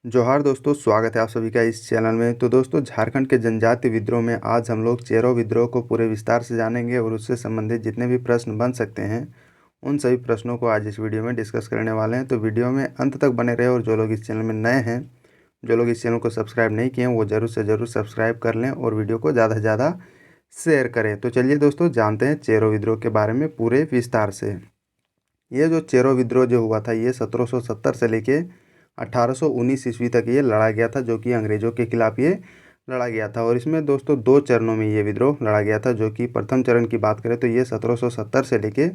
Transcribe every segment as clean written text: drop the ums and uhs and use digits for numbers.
जोहार दोस्तों, स्वागत है आप सभी का इस चैनल में। तो दोस्तों, झारखंड के जनजातीय विद्रोह में आज हम लोग चेरो विद्रोह को पूरे विस्तार से जानेंगे और उससे संबंधित जितने भी प्रश्न बन सकते हैं उन सभी प्रश्नों को आज इस वीडियो में डिस्कस करने वाले हैं। तो वीडियो में अंत तक बने रहे और जो लोग इस चैनल में नए हैं, जो लोग इस चैनल को सब्सक्राइब नहीं किए हैं, वो ज़रूर से ज़रूर सब्सक्राइब कर लें और वीडियो को ज़्यादा से ज़्यादा शेयर करें। तो चलिए दोस्तों, जानते हैं चेरो विद्रोह के बारे में पूरे विस्तार से। ये जो चेरो विद्रोह जो हुआ था, ये 1770 से लेके 1819 ईस्वी तक ये लड़ा गया था, जो कि अंग्रेज़ों के खिलाफ ये लड़ा गया था। और इसमें दोस्तों दो चरणों में ये विद्रोह लड़ा गया था, जो कि प्रथम चरण की बात करें तो ये 1770 से लेके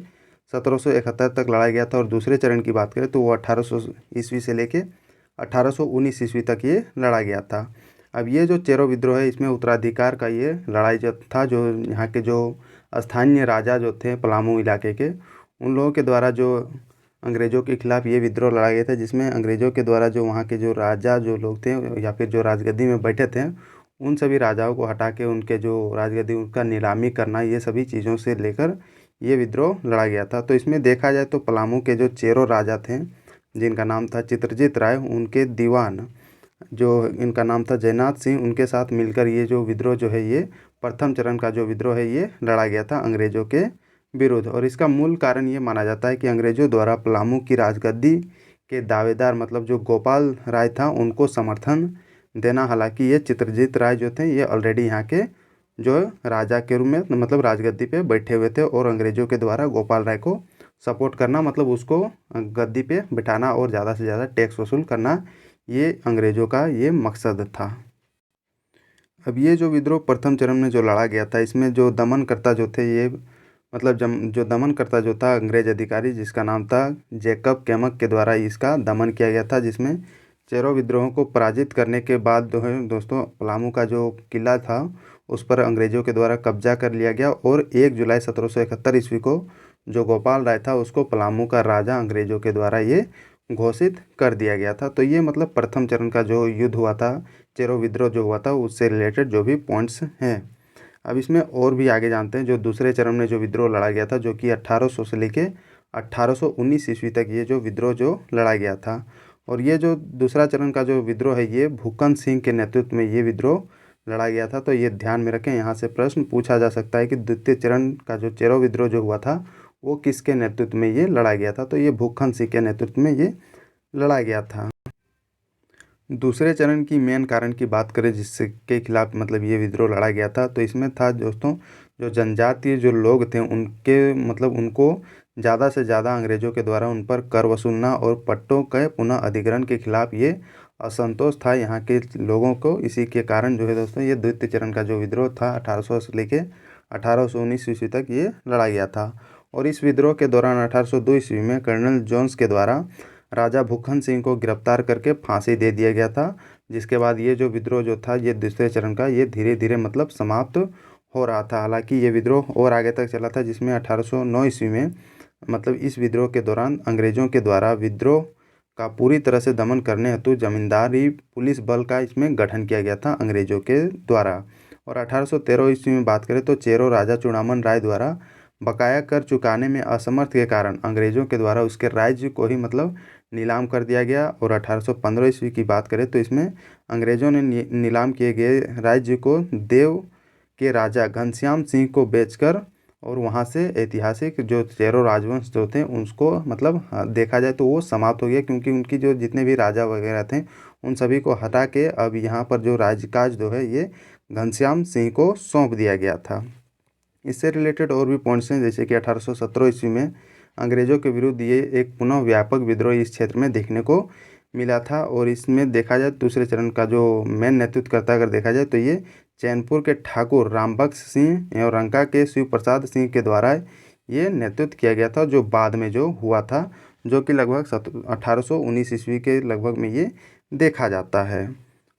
1771 तक लड़ा गया था, और दूसरे चरण की बात करें तो वो 1800 ईस्वी से लेके 1819 ईस्वी तक ये लड़ा गया था। अब ये जो चेरो विद्रोह है, इसमें उत्तराधिकार का ये लड़ाई जो था, जो यहाँ के जो स्थानीय राजा जो थे पलामू इलाके के, उन लोगों के द्वारा जो अंग्रेज़ों के खिलाफ ये विद्रोह लड़ा गया था, जिसमें अंग्रेज़ों के द्वारा जो वहाँ के जो राजा जो लोग थे या फिर जो राजगद्दी में बैठे थे, उन सभी राजाओं को हटा के उनके जो राजगद्दी उनका नीलामी करना, ये सभी चीज़ों से लेकर ये विद्रोह लड़ा गया था। तो इसमें देखा जाए तो पलामू के जो चेरो राजा थे, जिनका नाम था चित्रजीत राय, उनके दीवान जो इनका नाम था जयनाथ सिंह, उनके साथ मिलकर ये जो विद्रोह जो है, ये प्रथम चरण का जो विद्रोह है ये लड़ा गया था अंग्रेज़ों के विरुद्ध। और इसका मूल कारण ये माना जाता है कि अंग्रेज़ों द्वारा पलामू की राजगद्दी के दावेदार मतलब जो गोपाल राय था, उनको समर्थन देना। हालांकि ये चित्रजीत राय जो थे, ये ऑलरेडी यहाँ के जो राजा के रूप में मतलब राजगद्दी पे बैठे हुए थे, और अंग्रेज़ों के द्वारा गोपाल राय को सपोर्ट करना मतलब उसको गद्दी पे बिठाना और ज़्यादा से ज़्यादा टैक्स वसूल करना, ये अंग्रेज़ों का ये मकसद था। अब ये जो विद्रोह प्रथम चरण में जो लड़ा गया था, इसमें जो दमनकर्ता जो थे, ये मतलब जो दमनकर्ता जो था अंग्रेज अधिकारी, जिसका नाम था जैकब कैमक के द्वारा इसका दमन किया गया था, जिसमें चेरो विद्रोहों को पराजित करने के बाद जो है दोस्तों, पलामू का जो किला था उस पर अंग्रेज़ों के द्वारा कब्जा कर लिया गया, और 1 जुलाई 1771 ईस्वी को जो गोपाल राय था उसको पलामू का राजा अंग्रेज़ों के द्वारा ये घोषित कर दिया गया था। तो ये मतलब प्रथम चरण का जो युद्ध हुआ था, चेरो विद्रोह जो हुआ था, उससे रिलेटेड जो भी पॉइंट्स हैं। अब इसमें और भी आगे जानते हैं जो दूसरे चरण में जो विद्रोह लड़ा गया था, जो कि 1800 से लेके 1819 ईस्वी तक ये जो विद्रोह जो लड़ा गया था। और ये जो दूसरा चरण का जो विद्रोह है, ये भूकन सिंह के नेतृत्व में ये विद्रोह लड़ा गया था। तो ये ध्यान में रखें, यहाँ से प्रश्न पूछा जा सकता है कि द्वितीय चरण का जो चेरो विद्रोह जो हुआ था, वो किसके नेतृत्व में ये लड़ा गया था। तो ये भूकन सिंह के नेतृत्व में ये लड़ा गया था। दूसरे चरण की मेन कारण की बात करें जिसके के खिलाफ मतलब ये विद्रोह लड़ा गया था, तो इसमें था दोस्तों, जो जनजातीय जो लोग थे उनके मतलब उनको ज़्यादा से ज़्यादा अंग्रेज़ों के द्वारा उन पर कर वसूलना और पट्टों के पुनः अधिग्रहण के खिलाफ ये असंतोष था यहाँ के लोगों को। इसी के कारण जो है दोस्तों, ये द्वितीय चरण का जो विद्रोह था 1800 से लेके 1819 ईस्वी तक ये लड़ा गया था। और इस विद्रोह के दौरान 1802 ईस्वी में कर्नल जोन्स के द्वारा राजा भूखन सिंह को गिरफ्तार करके फांसी दे दिया गया था, जिसके बाद ये जो विद्रोह जो था, ये दूसरे चरण का ये धीरे धीरे मतलब समाप्त हो रहा था। हालांकि ये विद्रोह और आगे तक चला था, जिसमें 1809 ईस्वी में मतलब इस विद्रोह के दौरान अंग्रेज़ों के द्वारा विद्रोह का पूरी तरह से दमन करने हेतु जमींदारी पुलिस बल का इसमें गठन किया गया था अंग्रेज़ों के द्वारा। और 1813 ईस्वी में बात करें तो चेरो राजा चूड़ामन राय द्वारा बकाया कर चुकाने में असमर्थ के कारण अंग्रेज़ों के द्वारा उसके राज्य को ही मतलब नीलाम कर दिया गया। और 1815 ईस्वी की बात करें तो इसमें अंग्रेज़ों ने नीलाम किए गए राज्य को देव के राजा घनश्याम सिंह को बेचकर, और वहाँ से ऐतिहासिक जो चेरो राजवंश जो थे उसको मतलब देखा जाए तो वो समाप्त हो गया, क्योंकि उनकी जो जितने भी राजा वगैरह थे उन सभी को हटा के अब यहाँ पर जो राज्यकाज जो है ये घनश्याम सिंह को सौंप दिया गया था। इससे रिलेटेड और भी पॉइंट्स हैं, जैसे कि 1817 ईस्वी में अंग्रेज़ों के विरुद्ध ये एक पुनः व्यापक विद्रोह इस क्षेत्र में देखने को मिला था। और इसमें देखा जाए दूसरे चरण का जो मेन नेतृत्व करता अगर देखा जाए तो ये चैनपुर के ठाकुर रामबख्श सिंह एवं रंका के शिव प्रसाद सिंह के द्वारा ये नेतृत्व किया गया था, जो बाद में जो हुआ था, जो कि लगभग 1819 ईस्वी के लगभग में ये देखा जाता है।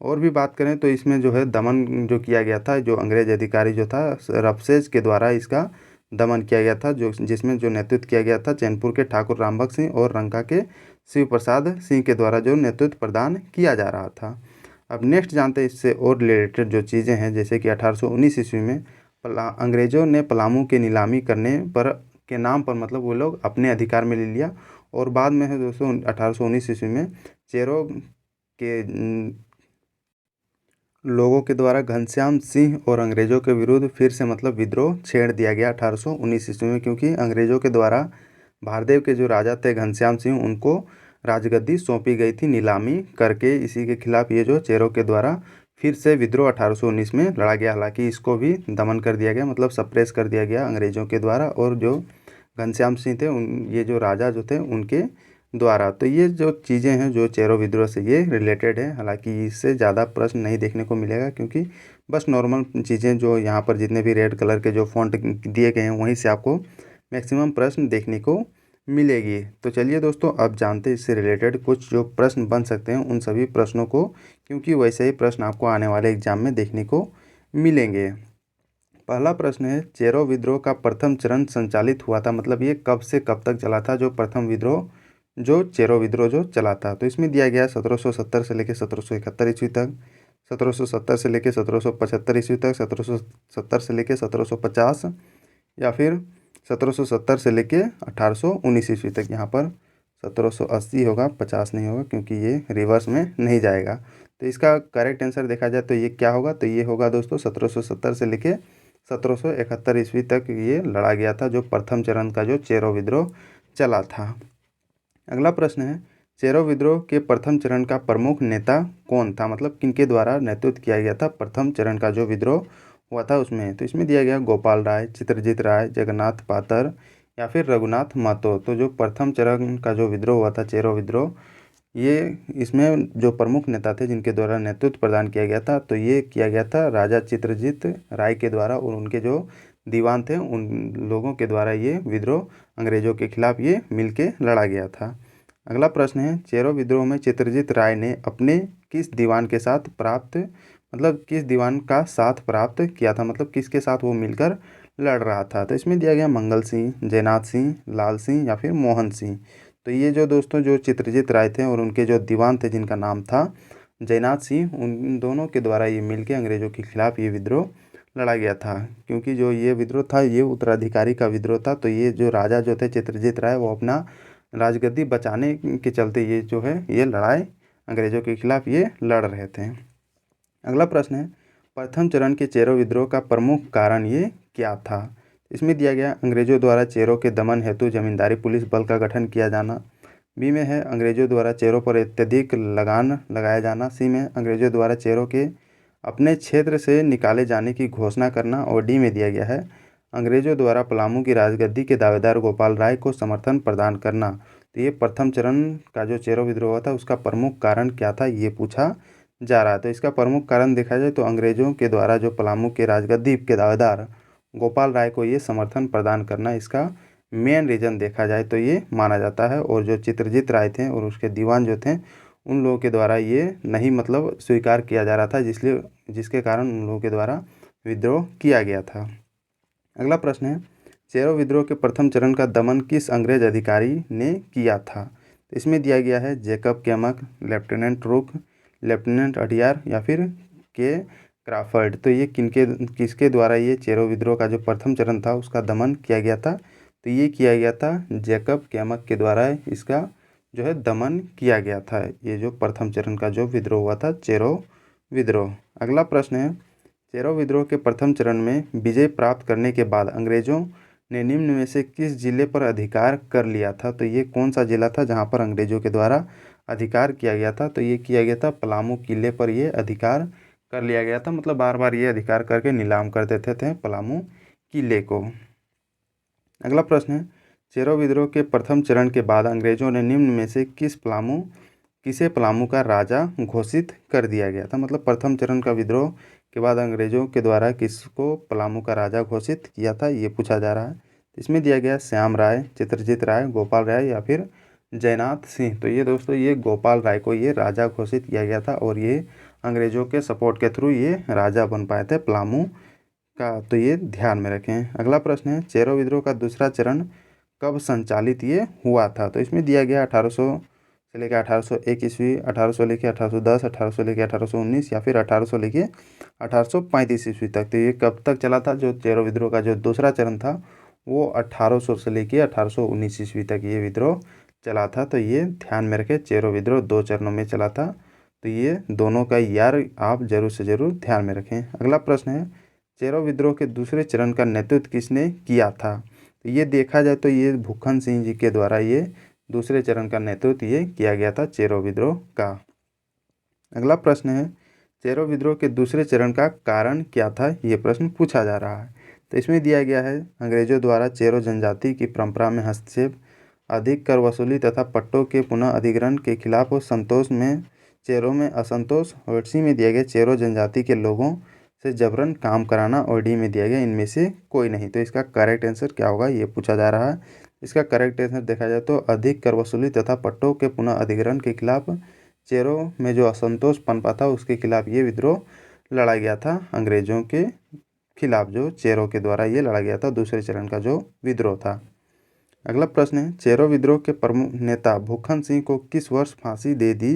और भी बात करें तो इसमें जो है दमन जो किया गया था, जो अंग्रेज अधिकारी जो था रफसेज के द्वारा इसका दमन किया गया था, जो जिसमें जो नेतृत्व किया गया था चैनपुर के ठाकुर रामबख्श सिंह और रंका के शिव प्रसाद सिंह के द्वारा जो नेतृत्व प्रदान किया जा रहा था। अब नेक्स्ट जानते हैं इससे और रिलेटेड जो चीज़ें हैं, जैसे कि 1819 ईस्वी में अंग्रेज़ों ने पलामू की नीलामी करने पर के नाम पर मतलब वो लोग अपने अधिकार में ले लिया। और बाद में है दोस्तों 1819 ईस्वी में चेरो के लोगों के द्वारा घनश्याम सिंह और अंग्रेज़ों के विरुद्ध फिर से मतलब विद्रोह छेड़ दिया गया 1819 ईस्वी में, क्योंकि अंग्रेज़ों के द्वारा भारदेव के जो राजा थे घनश्याम सिंह, उनको राजगद्दी सौंपी गई थी नीलामी करके। इसी के खिलाफ ये जो चेरों के द्वारा फिर से विद्रोह 1819 में लड़ा गया। हालांकि इसको भी दमन कर दिया गया, मतलब सप्रेस कर दिया गया अंग्रेज़ों के द्वारा, और जो घनश्याम सिंह थे ये जो राजा जो थे उनके द्वारा। तो ये जो चीज़ें हैं जो चेरो विद्रोह से ये रिलेटेड है। हालांकि इससे ज़्यादा प्रश्न नहीं देखने को मिलेगा, क्योंकि बस नॉर्मल चीज़ें जो यहाँ पर जितने भी रेड कलर के जो फॉन्ट दिए गए हैं वहीं से आपको मैक्सिमम प्रश्न देखने को मिलेगी। तो चलिए दोस्तों, अब जानते हैं इससे रिलेटेड कुछ जो प्रश्न बन सकते हैं उन सभी प्रश्नों को, क्योंकि वैसे ही प्रश्न आपको आने वाले एग्जाम में देखने को मिलेंगे। पहला प्रश्न है, चेरो विद्रोह का प्रथम चरण संचालित हुआ था, मतलब ये कब से कब तक चला था जो प्रथम विद्रोह जो चेरो विद्रोह जो चला था। तो इसमें दिया गया 1770 से लेकर 1771 ईस्वी तक, 1770 से लेकर 1775 ईस्वी तक, 1770 से लेकर 1750, या फिर 1770 से लेकर 1819 ईस्वी तक। यहाँ पर 1780 होगा, 50 नहीं होगा, क्योंकि ये रिवर्स में नहीं जाएगा। तो इसका करेक्ट आंसर देखा जाए तो ये क्या होगा, तो ये होगा दोस्तों 1770 से लेकर 1771 ईस्वी तक ये लड़ा गया था जो प्रथम चरण का जो चेरो विद्रोह चला था। अगला प्रश्न है, चेरो विद्रोह के प्रथम चरण का प्रमुख नेता कौन था, मतलब किनके द्वारा नेतृत्व किया गया था प्रथम चरण का जो विद्रोह हुआ था उसमें। तो इसमें दिया गया गोपाल राय, चित्रजीत राय, जगन्नाथ पातर, या फिर रघुनाथ महतो। तो जो प्रथम चरण का जो विद्रोह हुआ था चेरो विद्रोह, ये इसमें जो प्रमुख नेता थे जिनके द्वारा नेतृत्व प्रदान किया गया था, तो ये किया गया था राजा चित्रजीत राय के द्वारा, और उनके जो दीवान थे उन लोगों के द्वारा ये विद्रोह अंग्रेज़ों के खिलाफ ये मिलके लड़ा गया था। अगला प्रश्न है, चेरो विद्रोह में चित्रजीत राय ने अपने किस दीवान के साथ प्राप्त, मतलब किस दीवान का साथ प्राप्त किया था, मतलब किसके साथ वो मिलकर लड़ रहा था। तो इसमें दिया गया मंगल सिंह, जयनाथ सिंह, लाल सिंह, या फिर मोहन सिंह। तो ये जो दोस्तों जो चित्रजीत राय थे और उनके जो दीवान थे जिनका नाम था जयनाथ सिंह, उन दोनों के द्वारा ये मिलके अंग्रेज़ों के खिलाफ ये विद्रोह लड़ा गया था। क्योंकि जो ये विद्रोह था ये उत्तराधिकारी का विद्रोह था, तो ये जो राजा जो थे चित्रजीत राय वो अपना राजगद्दी बचाने के चलते ये जो है ये लड़ाई अंग्रेज़ों के खिलाफ ये लड़ रहे थे। अगला प्रश्न है, प्रथम चरण के चेरो विद्रोह का प्रमुख कारण ये क्या था। इसमें दिया गया अंग्रेज़ों द्वारा चेरों के दमन हेतु जमींदारी पुलिस बल का गठन किया जाना। बी में है अंग्रेज़ों द्वारा चेरों पर अत्यधिक लगान लगाया जाना। सी में अंग्रेज़ों द्वारा चेरों के अपने क्षेत्र से निकाले जाने की घोषणा करना। और डी में दिया गया है अंग्रेज़ों द्वारा पलामू की राजगद्दी के दावेदार गोपाल राय को समर्थन प्रदान करना। तो ये प्रथम चरण का जो चेरो विद्रोह हुआ था उसका प्रमुख कारण क्या था ये पूछा जा रहा है। तो इसका प्रमुख कारण देखा जाए तो अंग्रेज़ों के द्वारा जो पलामू के राजगद्दी के दावेदार गोपाल राय को ये समर्थन प्रदान करना इसका मेन रीज़न देखा जाए तो ये माना जाता है। और जो चित्रजीत राय थे और उसके दीवान जो थे उन लोगों के द्वारा ये नहीं मतलब स्वीकार किया जा रहा था, जिसके कारण उन लोगों के द्वारा विद्रोह किया गया था। अगला प्रश्न है, चेरो विद्रोह के प्रथम चरण का दमन किस अंग्रेज अधिकारी ने किया था। तो इसमें दिया गया है जैकब कैमक, लेफ्टिनेंट रुक, लेफ्टिनेंट अडियार, या फिर के क्राफर्ड। तो ये किसके द्वारा ये चेरो विद्रोह का जो प्रथम चरण था उसका दमन किया गया था। तो ये किया गया था जैकब कैमक के द्वारा इसका जो है दमन किया गया था, ये जो प्रथम चरण का जो विद्रोह हुआ था चेरो विद्रोह। अगला प्रश्न है, चेरो विद्रोह के प्रथम चरण में विजय प्राप्त करने के बाद अंग्रेज़ों ने निम्न में से किस जिले पर अधिकार कर लिया था। तो ये कौन सा जिला था जहाँ पर अंग्रेज़ों के द्वारा अधिकार किया गया था। तो ये किया गया था पलामू किले पर ये अधिकार कर लिया गया था, मतलब बार बार ये अधिकार करके नीलाम कर देते थे पलामू किले को। अगला प्रश्न है, चेरो विद्रोह के प्रथम चरण के बाद अंग्रेज़ों ने निम्न में से किसे पलामू का राजा घोषित कर दिया गया था। मतलब प्रथम चरण का विद्रोह के बाद अंग्रेज़ों के द्वारा किसको पलामू का राजा घोषित किया था ये पूछा जा रहा है। इसमें दिया गया श्याम राय, चित्रजीत राय, गोपाल राय, या फिर जयनाथ सिंह। तो ये दोस्तों ये गोपाल राय को ये राजा घोषित किया गया था और ये अंग्रेज़ों के सपोर्ट के थ्रू ये राजा बन पाए थे पलामू का, तो ये ध्यान में रखें। अगला प्रश्न है, चेरो विद्रोह का दूसरा चरण कब संचालित ये हुआ था। तो इसमें दिया गया 1800 से लेकर 1801 ईस्वी, 1800 लेकर 1810, 1800 लेकर 1819, या फिर 1800 लेकर 1835 ईस्वी तक। तो ये कब तक चला था जो चेरो विद्रोह का जो दूसरा चरण था वो 1800 से लेकर 1819 ईस्वी तक ये विद्रोह चला था। तो ये ध्यान में रखें, चेरो विद्रोह 2 चरणों में चला था। तो ये दोनों का ईयर आप जरूर से जरूर ध्यान में रखें। अगला प्रश्न है, चेरो विद्रोह के दूसरे चरण का नेतृत्व किसने किया था? तो ये देखा जाए तो ये भूखन सिंह जी के द्वारा ये दूसरे चरण का नेतृत्व ये किया गया था चेरो विद्रोह का। अगला प्रश्न है, चेरो विद्रोह के दूसरे चरण का कारण क्या था? ये प्रश्न पूछा जा रहा है। तो इसमें दिया गया है, अंग्रेजों द्वारा चेरो जनजाति की परंपरा में हस्तक्षेप, अधिक कर वसूली तथा पट्टों के पुनः अधिग्रहण के खिलाफ और संतोष में चेरो में असंतोष। और सी में दिया गया चेरो जनजाति के लोगों से जबरन काम कराना। और डी में दिया गया इनमें से कोई नहीं। तो इसका करेक्ट आंसर क्या होगा ये पूछा जा रहा है। इसका करेक्ट आंसर देखा जाए तो अधिक कर वसूली तथा पट्टों के पुनः अधिग्रहण के खिलाफ चेरो में जो असंतोष पनपा था उसके खिलाफ ये विद्रोह लड़ा गया था। अंग्रेजों के खिलाफ जो चेरो के द्वारा ये लड़ा गया था दूसरे चरण का जो विद्रोह था। अगला प्रश्न है, चेरो विद्रोह के प्रमुख नेता भूखन सिंह को किस वर्ष फांसी दे दी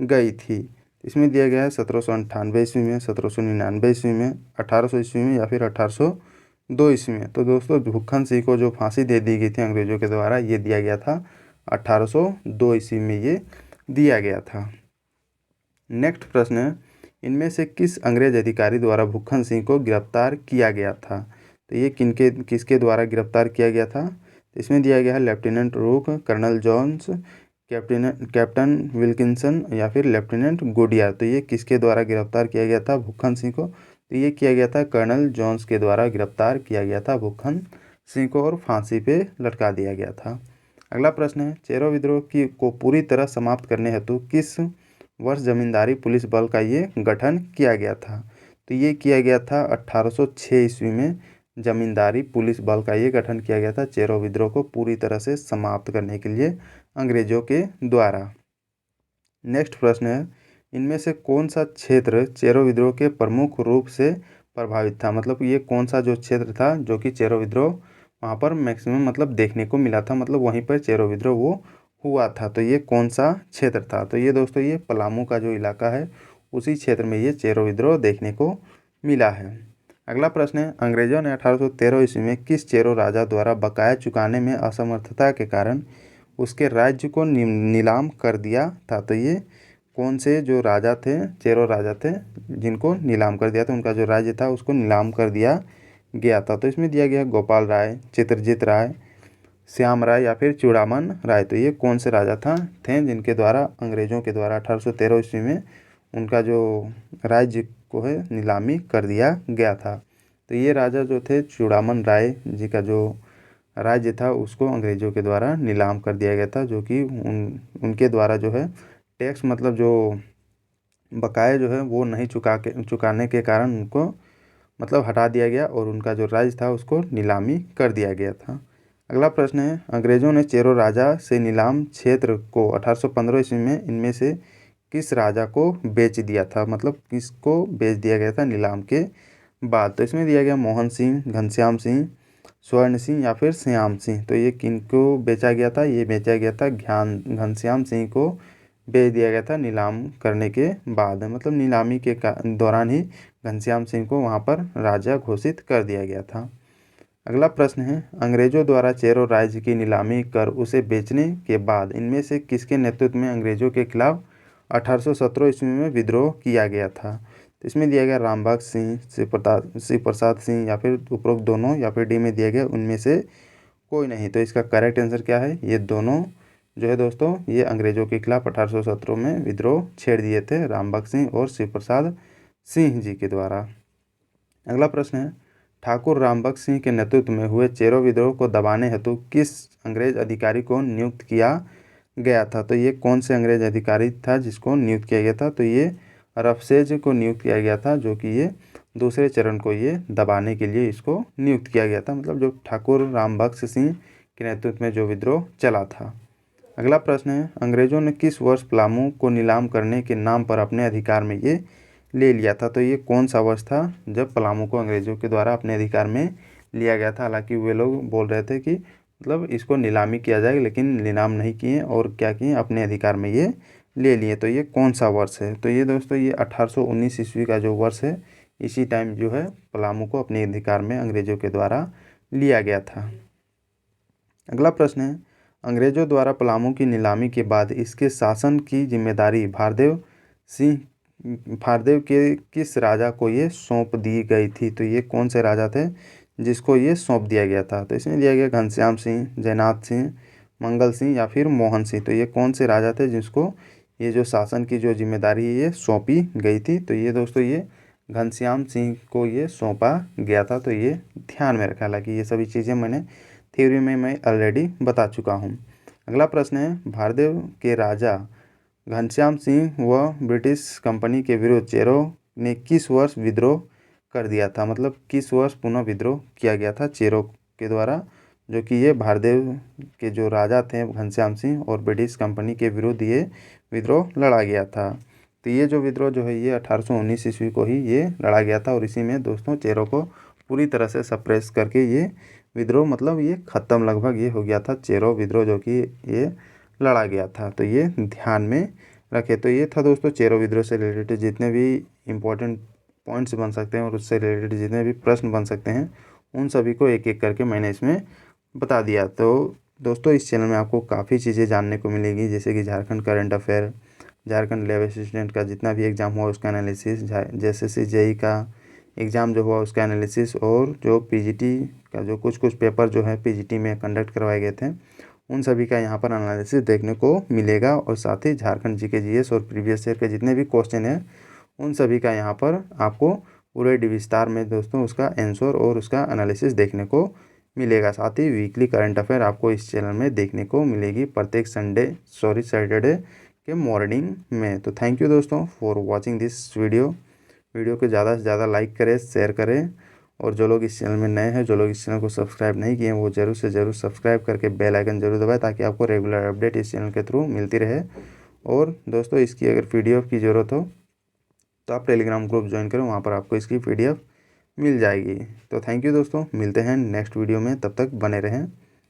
गई थी? इसमें दिया गया है 1798 ईस्वी में, 1799 ईस्वी में, 1800 ईस्वी में या फिर 1802 ईस्वी में। तो दोस्तों भूखन सिंह को जो फांसी दे दी गई थी अंग्रेजों के द्वारा ये दिया गया था 1802 ईस्वी में ये दिया गया था। नेक्स्ट प्रश्न है, इनमें से किस अंग्रेज अधिकारी द्वारा भूखन सिंह को गिरफ्तार किया गया था? तो ये किसके द्वारा गिरफ्तार किया गया था? तो इसमें दिया गया है लेफ्टिनेंट रूक, कर्नल जॉन्स, कैप्टन विल्किंसन या फिर लेफ्टिनेंट गुडियर। तो ये किसके द्वारा गिरफ्तार किया गया था भूखन सिंह को? तो ये किया गया था कर्नल जॉन्स के द्वारा गिरफ्तार किया गया था भूखन सिंह को और फांसी पे लटका दिया गया था। अगला प्रश्न है, चेरो विद्रोह को पूरी तरह समाप्त करने हेतु किस वर्ष जमींदारी पुलिस बल का ये गठन किया गया था? तो ये किया गया था 1806 ईस्वी में जमींदारी पुलिस बल का ये गठन किया गया था चेरो विद्रोह को पूरी तरह से समाप्त करने के लिए अंग्रेजों के द्वारा। नेक्स्ट प्रश्न है, इनमें से कौन सा क्षेत्र चेरो विद्रोह के प्रमुख रूप से प्रभावित था? मतलब ये कौन सा जो क्षेत्र था जो कि चेरो विद्रोह वहाँ पर मैक्सिमम मतलब देखने को मिला था, मतलब वहीं पर चेरो विद्रोह वो हुआ था। तो ये कौन सा क्षेत्र था? तो ये दोस्तों ये पलामू का जो इलाका है उसी क्षेत्र में ये चेरो विद्रोह देखने को मिला है। अगला प्रश्न है, अंग्रेजों ने 1813 ईस्वी में किस चेरो राजा द्वारा बकाया चुकाने में असमर्थता के कारण उसके राज्य को नीलाम कर दिया था? तो ये कौन से जो राजा थे, चेरो राजा थे जिनको नीलाम कर दिया था, उनका जो राज्य था उसको नीलाम कर दिया गया था? तो इसमें दिया गया गोपाल राय, चित्रजीत राय, श्याम राय या फिर चूड़ामन राय। तो ये कौन से राजा थे जिनके द्वारा अंग्रेजों के द्वारा 1813 ईस्वी में उनका जो राज्य को है नीलामी कर दिया गया था? तो ये राजा जो थे चूड़ामन राय जी का जो राज्य था उसको अंग्रेजों के द्वारा नीलाम कर दिया गया था, जो कि उनके द्वारा जो है टैक्स मतलब जो बकाया जो है वो नहीं चुकाने के कारण उनको मतलब हटा दिया गया और उनका जो राज्य था उसको नीलामी कर दिया गया था। अगला प्रश्न है, अंग्रेजों ने चेरो राजा से नीलाम क्षेत्र को 1815 ईस्वी में इनमें से किस राजा को बेच दिया था? मतलब किसको बेच दिया गया था नीलाम के बाद? तो इसमें दिया गया मोहन सिंह, घनश्याम सिंह, स्वर्ण सिंह या फिर श्याम सिंह। तो ये किनको बेचा गया था? ये बेचा गया था घनश्याम सिंह को बेच दिया गया था नीलाम करने के बाद, मतलब नीलामी के दौरान ही घनश्याम सिंह को वहाँ पर राजा घोषित कर दिया गया था। अगला प्रश्न है, अंग्रेजों द्वारा चेरो राज्य की नीलामी कर उसे बेचने के बाद इनमें से किसके नेतृत्व में अंग्रेजों के खिलाफ 1817 ईस्वी में विद्रोह किया गया था? तो इसमें दिया गया रामबाग सिंह, शिव प्रसाद सिंह या फिर उपरोक्त दोनों या फिर डी में दिया गया उनमें से कोई नहीं। तो इसका करेक्ट आंसर क्या है? ये दोनों जो है दोस्तों ये अंग्रेजों के खिलाफ 1817 में विद्रोह छेड़ दिए थे रामबाग सिंह और शिव प्रसाद सिंह जी के द्वारा। अगला प्रश्न है, ठाकुर रामबख्श सिंह के नेतृत्व में हुए चेरो विद्रोह को दबाने हेतु किस अंग्रेज अधिकारी को नियुक्त किया गया था? तो ये कौन से अंग्रेज अधिकारी था जिसको नियुक्त किया गया था? तो ये रफसेज को नियुक्त किया गया था, जो कि ये दूसरे चरण को ये दबाने के लिए इसको नियुक्त किया गया था, मतलब जो ठाकुर रामबख्श सिंह के नेतृत्व में जो विद्रोह चला था। अगला प्रश्न है, अंग्रेजों ने किस वर्ष पलामू को नीलाम करने के नाम पर अपने अधिकार में ये ले लिया था? तो ये कौन सा वर्ष था जब पलामू को अंग्रेजों के द्वारा अपने अधिकार में लिया गया था? हालांकि वे लोग बोल रहे थे कि मतलब इसको नीलामी किया जाएगा, लेकिन नीलाम नहीं किए और क्या किए अपने अधिकार में ये ले लिए। तो ये कौन सा वर्ष है? तो ये दोस्तों ये 1819 ईस्वी का जो वर्ष है इसी टाइम जो है पलामू को अपने अधिकार में अंग्रेजों के द्वारा लिया गया था। अगला प्रश्न है, अंग्रेजों द्वारा पलामू की नीलामी के बाद इसके शासन की जिम्मेदारी भारदेव सिंह भारदेव के किस राजा को ये सौंप दी गई थी? तो ये कौन से राजा थे जिसको ये सौंप दिया गया था? तो इसमें दिया गया घनश्याम सिंह, जयनाथ सिंह, मंगल सिंह या फिर मोहन सिंह। तो ये कौन से राजा थे जिसको ये जो शासन की जो जिम्मेदारी है ये सौंपी गई थी? तो ये दोस्तों ये घनश्याम सिंह को ये सौंपा गया था। तो ये ध्यान में रखा, हालांकि ये सभी चीज़ें मैंने थ्योरी में मैं ऑलरेडी बता चुका हूँ। अगला प्रश्न है, भारदेव के राजा घनश्याम सिंह व ब्रिटिश कंपनी के विरुद्ध चेरो ने किस वर्ष विद्रोह कर दिया था? मतलब किस वर्ष पुनः विद्रोह किया गया था चेरो के द्वारा, जो कि ये भारदेव के जो राजा थे घनश्याम सिंह और ब्रिटिश कंपनी के विरुद्ध ये विद्रोह लड़ा गया था। तो ये जो विद्रोह जो है ये 1819 ईस्वी को ही ये लड़ा गया था और इसी में दोस्तों चेरो को पूरी तरह से सप्रेस करके ये विद्रोह मतलब ये ख़त्म लगभग ये हो गया था चेरो विद्रोह, जो कि ये लड़ा गया था। तो ये ध्यान में रखें। तो ये था दोस्तों चेरो विद्रोह से रिलेटेड जितने भी इम्पोर्टेंट पॉइंट्स बन सकते हैं और उससे रिलेटेड जितने भी प्रश्न बन सकते हैं उन सभी को एक एक करके मैंने इसमें बता दिया। तो दोस्तों इस चैनल में आपको काफ़ी चीज़ें जानने को मिलेगी, जैसे कि Jharkhand current affair, Jharkhand lab assistant का जितना भी एग्ज़ाम हुआ उसका एनालिसिस, जैसे जेई का एग्ज़ाम जो हुआ उसका एनालिसिस, और जो पीजीटी का जो कुछ पेपर जो है पीजीटी में कंडक्ट करवाए गए थे उन सभी का यहाँ पर एनालिसिस देखने को मिलेगा। और साथ ही झारखंड जीके जीएस और प्रीवियस ईयर के जितने भी क्वेश्चन हैं उन सभी का यहाँ पर आपको पूरे विस्तार में दोस्तों उसका आंसर और उसका एनालिसिस देखने को मिलेगा। साथ ही वीकली करंट अफेयर आपको इस चैनल में देखने को मिलेगी प्रत्येक सैटरडे के मॉर्निंग में। तो थैंक यू दोस्तों फॉर वॉचिंग दिस वीडियो को ज़्यादा से ज़्यादा लाइक करें, शेयर करें, और जो लोग इस चैनल में नए हैं, जो लोग इस चैनल को सब्सक्राइब नहीं किए हैं वो जरूर से ज़रूर सब्सक्राइब करके बेल आइकन जरूर दबाएं ताकि आपको रेगुलर अपडेट इस चैनल के थ्रू मिलती रहे। और दोस्तों इसकी अगर पीडीएफ की ज़रूरत हो तो आप टेलीग्राम ग्रुप ज्वाइन करें, वहाँ पर आपको इसकी पीडीएफ मिल जाएगी। तो थैंक यू दोस्तों, मिलते हैं नेक्स्ट वीडियो में, तब तक बने रहें।